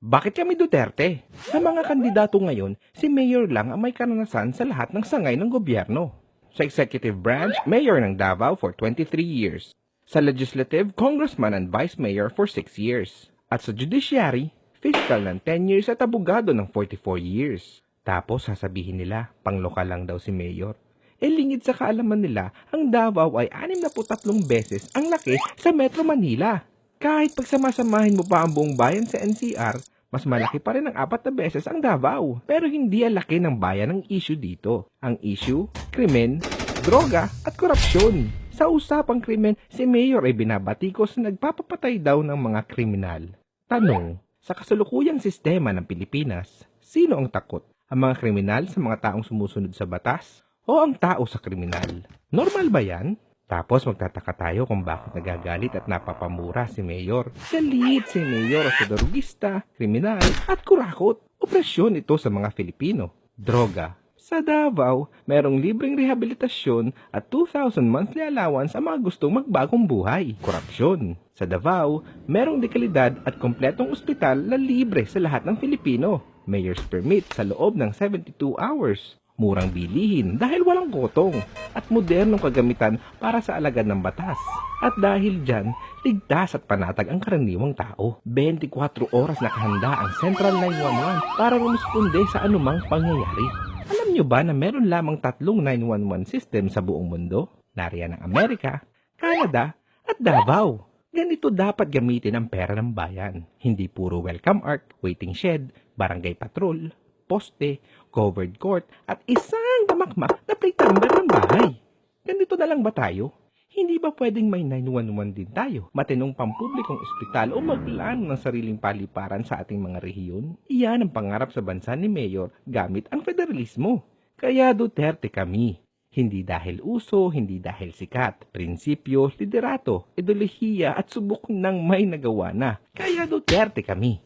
Bakit kami Duterte? Sa mga kandidato ngayon, si Mayor lang ang may karanasan sa lahat ng sangay ng gobyerno. Sa executive branch, Mayor ng Davao for 23 years. Sa legislative, Congressman and Vice Mayor for 6 years. At sa judiciary, fiscal ng 10 years at abogado ng 44 years. Tapos sasabihin nila, panglokal lang daw si Mayor. Lingid sa kaalaman nila, ang Davao ay 63 beses ang laki sa Metro Manila. Kahit pagsamasamahin mo pa ang buong bayan sa NCR, mas malaki pa rin ang 4 na beses ang Davao. Pero hindi ang laki ng bayan ang issue dito. Ang issue, krimen, droga at korupsyon. Sa usapang krimen, si Mayor ay binabatikos na nagpapapatay daw ng mga kriminal. Tanong, sa kasalukuyang sistema ng Pilipinas, sino ang takot? Ang mga kriminal sa mga taong sumusunod sa batas? O ang tao sa kriminal? Normal ba yan? Tapos magtataka tayo kung bakit nagagalit at napapamura si Mayor. Galit si Mayor sa drogista, kriminal at kurakot. Operasyon ito sa mga Filipino. Droga. Sa Davao, merong libreng rehabilitasyon at 2,000 monthly allowance sa mga gustong magbagong buhay. Korupsyon. Sa Davao, merong dekalidad at kompletong ospital na libre sa lahat ng Filipino. Mayor's permit sa loob ng 72 hours. Murang bilihin dahil walang gotong at modernong kagamitan para sa alagad ng batas. At dahil dyan, ligtas at panatag ang karaniwang tao. 24 oras nakahanda ang Central 911 para rumusponde sa anumang pangyayari. Alam nyo ba na meron lamang 3 911 system sa buong mundo? Nariyan ang Amerika, Canada at Davao. Ganito dapat gamitin ang pera ng bayan. Hindi puro welcome ark, waiting shed, barangay patrol, poste, covered court, at isang damakmak na plate number ng bahay. Ganito na lang ba tayo? Hindi ba pwedeng may 911 din tayo? Matinong pampublikong ospital o maglaan ng sariling paliparan sa ating mga rehiyon? Iyan ang pangarap sa bansa ni Mayor gamit ang federalismo. Kaya Duterte kami. Hindi dahil uso, hindi dahil sikat. Prinsipyo, liderato, ideolohiya at subok ng may nagawa na. Kaya Duterte kami.